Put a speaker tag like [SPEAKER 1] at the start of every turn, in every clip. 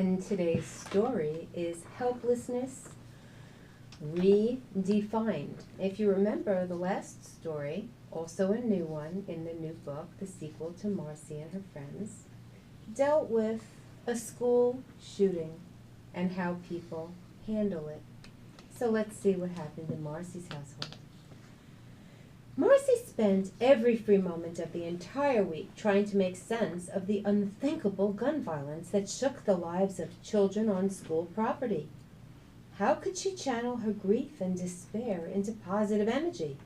[SPEAKER 1] And today's story is Helplessness, Redefined. If you remember the last story, also a new one in the new book, the sequel to Marcy and her friends, dealt with a school shooting and how people handle it. So let's see what happened in Marcy's household. Marcy spent every free moment of the entire week trying to make sense of the unthinkable gun violence that shook the lives of children on school property. How could she channel her grief and despair into positive energy?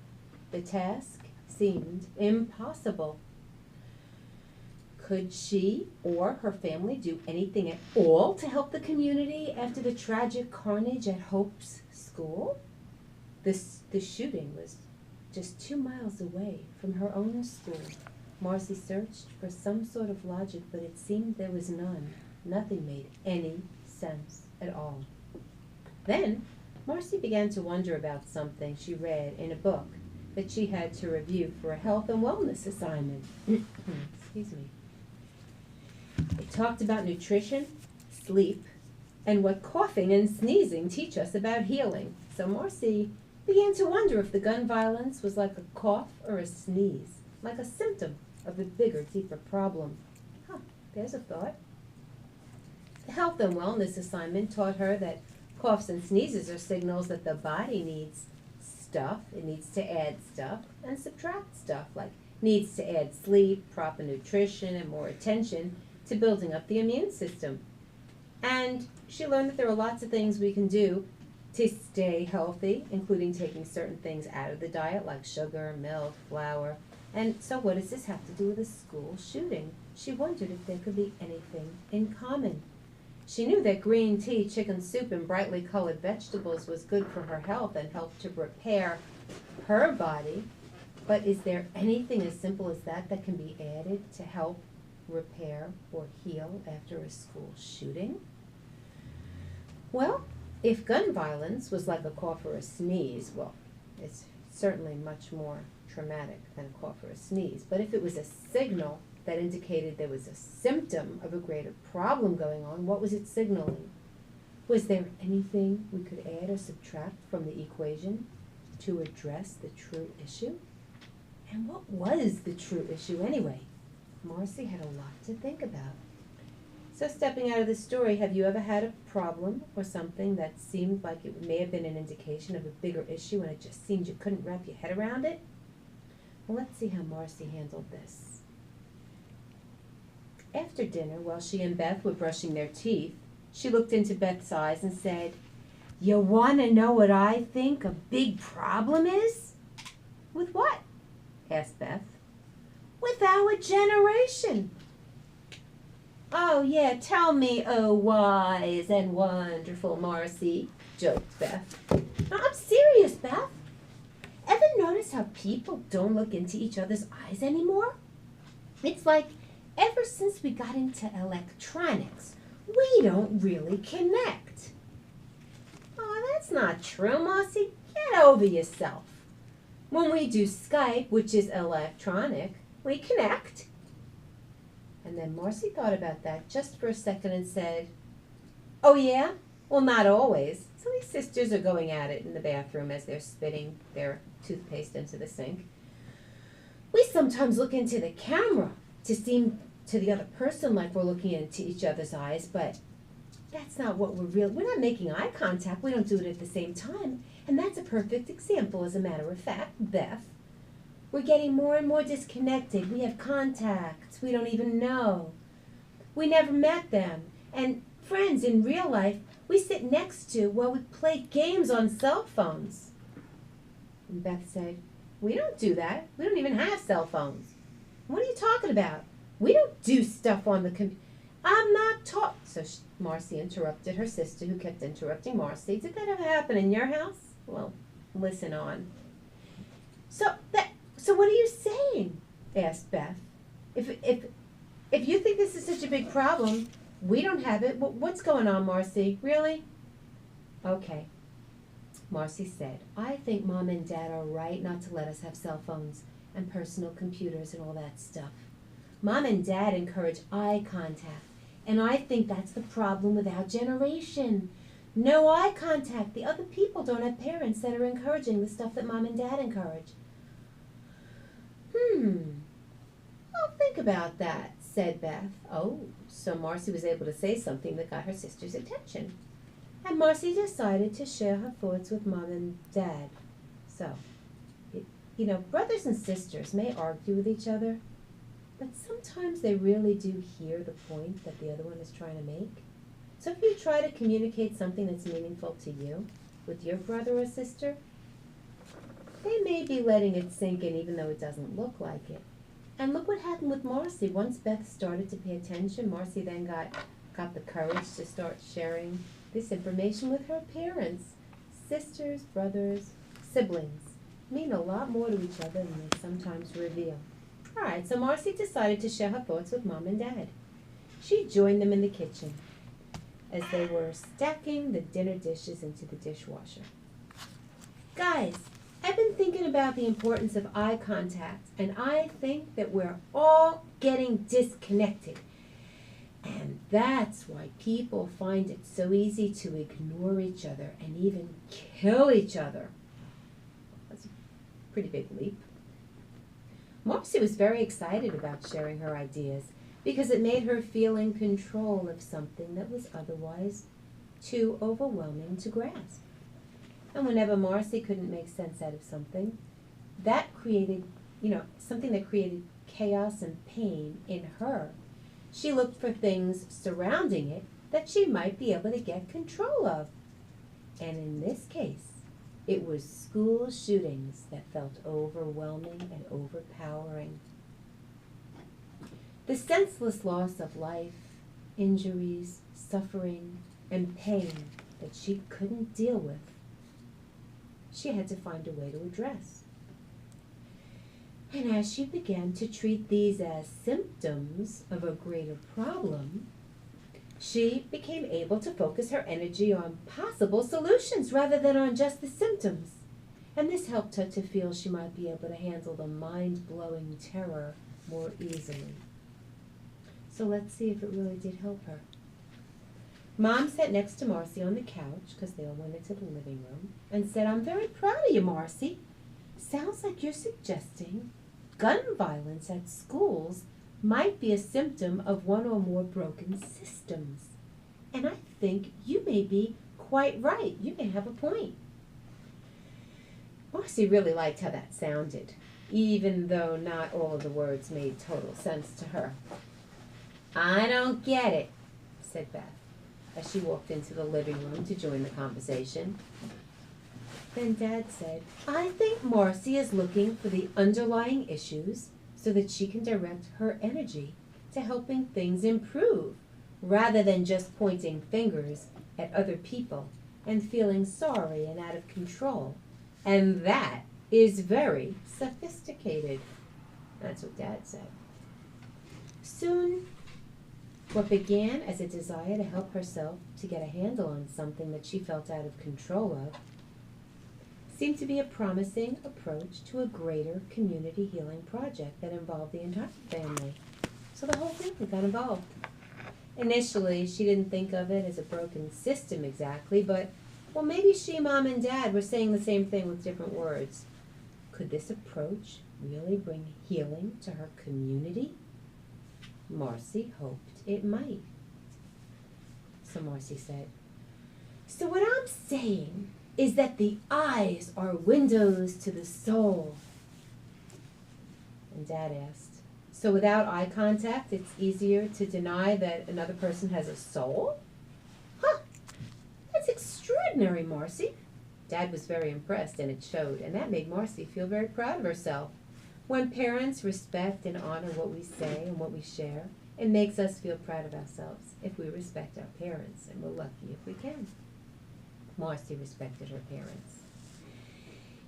[SPEAKER 1] The task seemed impossible. Could she or her family do anything at all to help the community after the tragic carnage at Hope's school? The shooting was just 2 miles away from her own school. Marcy searched for some sort of logic, but it seemed there was none. Nothing made any sense at all. Then, Marcy began to wonder about something she read in a book that she had to review for a health and wellness assignment. Excuse me. It talked about nutrition, sleep, and what coughing and sneezing teach us about healing. So Marcy began to wonder if the gun violence was like a cough or a sneeze, like a symptom of a bigger, deeper problem. There's a thought. The health and wellness assignment taught her that coughs and sneezes are signals that the body needs stuff. It needs to add stuff and subtract stuff, like needs to add sleep, proper nutrition, and more attention to building up the immune system. And she learned that there are lots of things we can do to stay healthy, including taking certain things out of the diet like sugar, milk, flour. And so what does this have to do with a school shooting? She wondered if there could be anything in common. She knew that green tea, chicken soup, and brightly colored vegetables was good for her health and helped to repair her body. But is there anything as simple as that that can be added to help repair or heal after a school shooting? Well, if gun violence was like a cough or a sneeze, well, it's certainly much more traumatic than a cough or a sneeze. But if it was a signal that indicated there was a symptom of a greater problem going on, what was it signaling? Was there anything we could add or subtract from the equation to address the true issue? And what was the true issue anyway? Marcy had a lot to think about. So stepping out of the story, have you ever had a problem or something that seemed like it may have been an indication of a bigger issue and it just seemed you couldn't wrap your head around it? Well, let's see how Marcy handled this. After dinner, while she and Beth were brushing their teeth, she looked into Beth's eyes and said, "You want to know what I think a big problem is?" "With what?" asked Beth. "With our generation." "Oh, yeah, tell me, oh, wise and wonderful Marcy," joked Beth. "No, I'm serious, Beth. Ever notice how people don't look into each other's eyes anymore? It's like ever since we got into electronics, we don't really connect." "Oh, that's not true, Marcy. Get over yourself. When we do Skype, which is electronic, we connect." And then Marcy thought about that just for a second and said, "Oh yeah? Well, not always." So these sisters are going at it in the bathroom as they're spitting their toothpaste into the sink. "We sometimes look into the camera to seem to the other person like we're looking into each other's eyes, but that's not what we're not making eye contact. We don't do it at the same time. And that's a perfect example, as a matter of fact, Beth. We're getting more and more disconnected. We have contacts we don't even know. We never met them. And friends in real life we sit next to while we play games on cell phones." And Beth said, "We don't do that. We don't even have cell phones." "What are you talking about? We don't do stuff on the computer." "I'm not talking." So Marcy interrupted her sister, who kept interrupting Marcy. "Did that ever happen in your house?" "Well, listen on." So what are you saying?" asked Beth. If you think this is such a big problem, we don't have it. What's going on, Marcy? Really?" "Okay," Marcy said, "I think Mom and Dad are right not to let us have cell phones and personal computers and all that stuff. Mom and Dad encourage eye contact And I think that's the problem with our generation. No eye contact. The other people don't have parents that are encouraging the stuff that Mom and Dad encourage. I'll think about that, said Beth. Oh, so Marcy was able to say something that got her sister's attention. And Marcy decided to share her thoughts with Mom and Dad. So, brothers and sisters may argue with each other, but sometimes they really do hear the point that the other one is trying to make. So if you try to communicate something that's meaningful to you with your brother or sister, they may be letting it sink in even though it doesn't look like it. And look what happened with Marcy. Once Beth started to pay attention, Marcy then got the courage to start sharing this information with her parents. Sisters, brothers, siblings mean a lot more to each other than they sometimes reveal. All right, so Marcy decided to share her thoughts with Mom and Dad. She joined them in the kitchen as they were stacking the dinner dishes into the dishwasher. Guys, I've been thinking about the importance of eye contact, and I think that we're all getting disconnected. And that's why people find it so easy to ignore each other and even kill each other. That's a pretty big leap. Marcy was very excited about sharing her ideas because it made her feel in control of something that was otherwise too overwhelming to grasp. And whenever Marcy couldn't make sense out of something, that created, something that created chaos and pain in her, she looked for things surrounding it that she might be able to get control of. And in this case, it was school shootings that felt overwhelming and overpowering. The senseless loss of life, injuries, suffering, and pain that she couldn't deal with, she had to find a way to address. And as she began to treat these as symptoms of a greater problem, she became able to focus her energy on possible solutions rather than on just the symptoms. And this helped her to feel she might be able to handle the mind-blowing terror more easily. So let's see if it really did help her. Mom sat next to Marcy on the couch, because they all went into the living room, and said, "I'm very proud of you, Marcy. Sounds like you're suggesting gun violence at schools might be a symptom of one or more broken systems. And I think you may be quite right. You may have a point." Marcy really liked how that sounded, even though not all of the words made total sense to her. "I don't get it," said Beth, as she walked into the living room to join the conversation. Then Dad said, "I think Marcy is looking for the underlying issues so that she can direct her energy to helping things improve, rather than just pointing fingers at other people and feeling sorry and out of control. And that is very sophisticated." That's what Dad said. Soon, what began as a desire to help herself to get a handle on something that she felt out of control of seemed to be a promising approach to a greater community healing project that involved the entire family. So the whole family got involved. Initially, she didn't think of it as a broken system exactly, but, well, maybe she, Mom, and Dad were saying the same thing with different words. Could this approach really bring healing to her community? Marcy hoped it might. So Marcy said, "So what I'm saying is that the eyes are windows to the soul." And Dad asked, "So without eye contact, it's easier to deny that another person has a soul?" "Huh, that's extraordinary, Marcy." Dad was very impressed, and it showed, and that made Marcy feel very proud of herself. When parents respect and honor what we say and what we share, it makes us feel proud of ourselves if we respect our parents, and we're lucky if we can. Marcy respected her parents.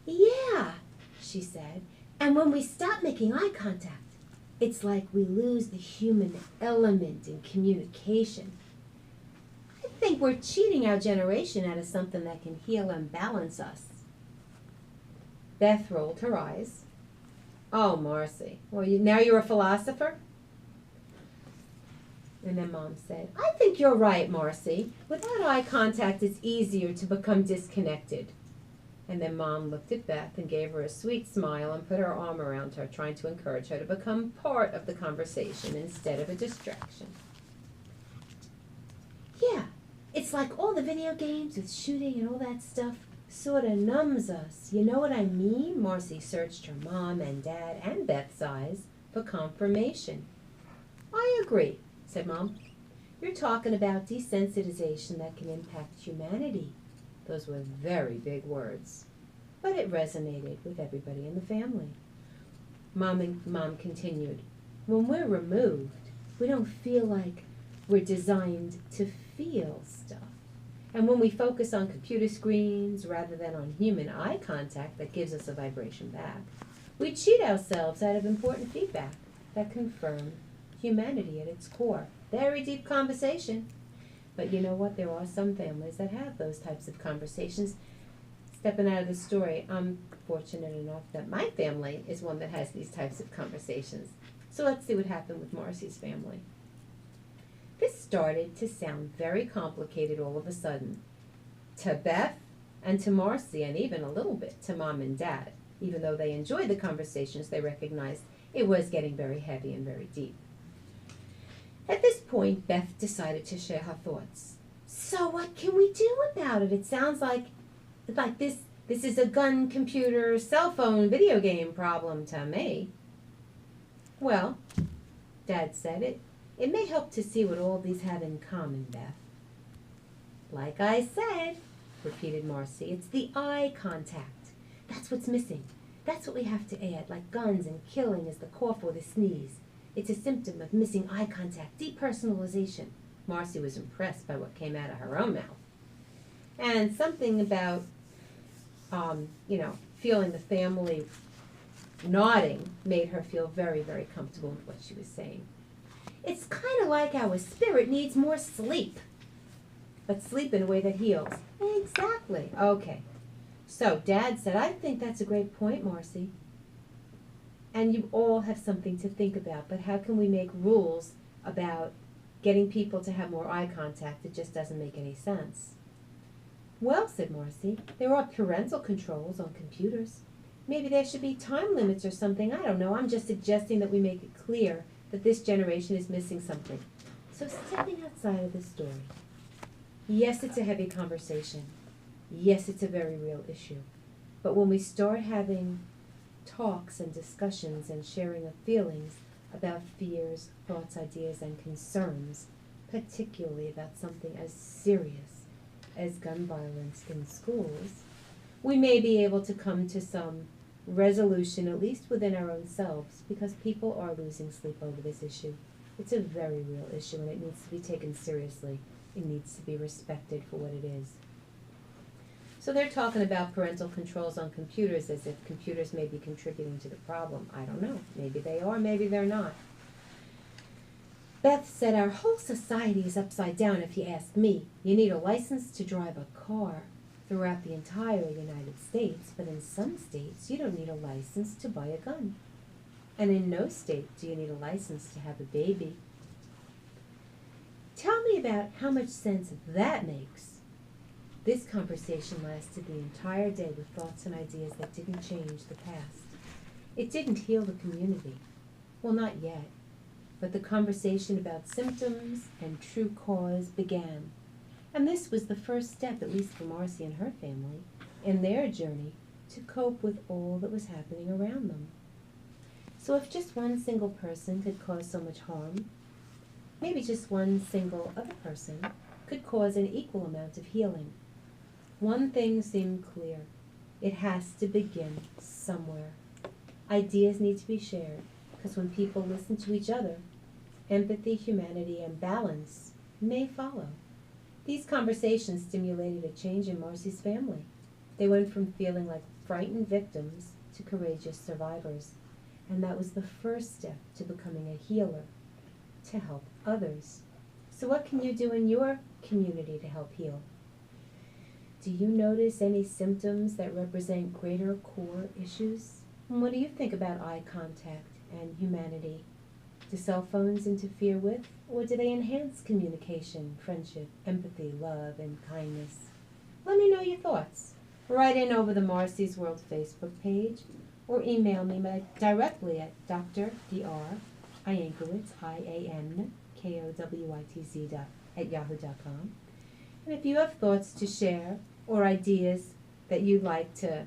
[SPEAKER 1] "Yeah," she said, "and when we stop making eye contact, it's like we lose the human element in communication. I think we're cheating our generation out of something that can heal and balance us." Beth rolled her eyes. "Oh, Marcy, well, now you're a philosopher?" And then Mom said, I think you're right, Marcy. Without eye contact, it's easier to become disconnected. And then Mom looked at Beth and gave her a sweet smile and put her arm around her, trying to encourage her to become part of the conversation instead of a distraction. Yeah, it's like all the video games with shooting and all that stuff sort of numbs us. You know what I mean? Marcy searched her mom and dad and Beth's eyes for confirmation. I agree, said Mom. You're talking about desensitization that can impact humanity. Those were very big words, but it resonated with everybody in the family. Mom continued, when we're removed, we don't feel like we're designed to feel stuff. And when we focus on computer screens rather than on human eye contact that gives us a vibration back, we cheat ourselves out of important feedback that confirm humanity at its core. Very deep conversation. But you know what? There are some families that have those types of conversations. Stepping out of the story, I'm fortunate enough that my family is one that has these types of conversations. So let's see what happened with Marcy's family. This started to sound very complicated all of a sudden. To Beth and to Marcy, and even a little bit to Mom and Dad. Even though they enjoyed the conversations, they recognized it was getting very heavy and very deep. At this point, Beth decided to share her thoughts. So what can we do about it? It sounds like this is a gun, computer, cell phone, video game problem to me. Well, Dad said, it may help to see what all these have in common, Beth. Like I said, repeated Marcy, it's the eye contact. That's what's missing. That's what we have to add, like guns and killing is the cough or the sneeze. It's a symptom of missing eye contact, depersonalization. Marcy was impressed by what came out of her own mouth. And something about, feeling the family nodding made her feel very, very comfortable with what she was saying. It's kind of like our spirit needs more sleep, but sleep in a way that heals. Exactly. Okay. So Dad said, I think that's a great point, Marcy. And you all have something to think about, but how can we make rules about getting people to have more eye contact? It just doesn't make any sense. Well, said Marcy, there are parental controls on computers. Maybe there should be time limits or something. I don't know. I'm just suggesting that we make it clear that this generation is missing something. So stepping outside of the story. Yes, it's a heavy conversation. Yes, it's a very real issue. But when we start having talks and discussions and sharing of feelings about fears, thoughts, ideas, and concerns, particularly about something as serious as gun violence in schools, we may be able to come to some resolution, at least within our own selves, because people are losing sleep over this issue. It's a very real issue, and it needs to be taken seriously. It needs to be respected for what it is. So they're talking about parental controls on computers as if computers may be contributing to the problem. I don't know. Maybe they are, maybe they're not. Beth said, our whole society is upside down if you ask me. You need a license to drive a car throughout the entire United States, but in some states you don't need a license to buy a gun. And in no state do you need a license to have a baby. Tell me about how much sense that makes. This conversation lasted the entire day with thoughts and ideas that didn't change the past. It didn't heal the community. Well, not yet. But the conversation about symptoms and true cause began. And this was the first step, at least for Marcy and her family, in their journey to cope with all that was happening around them. So if just one single person could cause so much harm, maybe just one single other person could cause an equal amount of healing. One thing seemed clear. It has to begin somewhere. Ideas need to be shared, because when people listen to each other, empathy, humanity, and balance may follow. These conversations stimulated a change in Marcy's family. They went from feeling like frightened victims to courageous survivors. And that was the first step to becoming a healer, to help others. So what can you do in your community to help heal? Do you notice any symptoms that represent greater core issues? And what do you think about eye contact and humanity? Do cell phones interfere with, or do they enhance communication, friendship, empathy, love, and kindness? Let me know your thoughts. Write in over the Marcy's World Facebook page, or email me directly at dr.iankiewicz, IANKOWITZ @yahoo.com. And if you have thoughts to share or ideas that you'd like to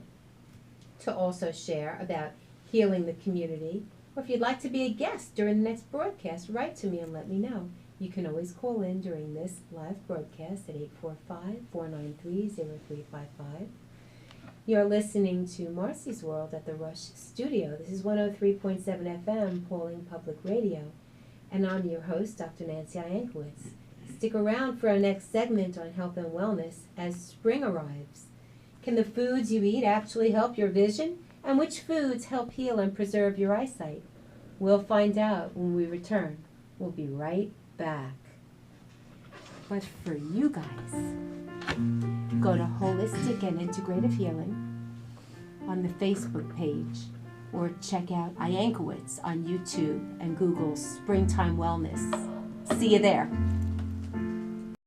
[SPEAKER 1] also share about healing the community, or if you'd like to be a guest during the next broadcast, write to me and let me know. You can always call in during this live broadcast at 845-493-0355. You're listening to Marcy's World at the Rush Studio. This is 103.7 FM, Pauling Public Radio. And I'm your host, Dr. Nancy Iankiewicz. Stick around for our next segment on health and wellness as spring arrives. Can the foods you eat actually help your vision? And which foods help heal and preserve your eyesight? We'll find out when we return. We'll be right back. But for you guys, go to Holistic and Integrative Healing on the Facebook page, or check out Iankiewicz on YouTube and Google Springtime Wellness. See you there.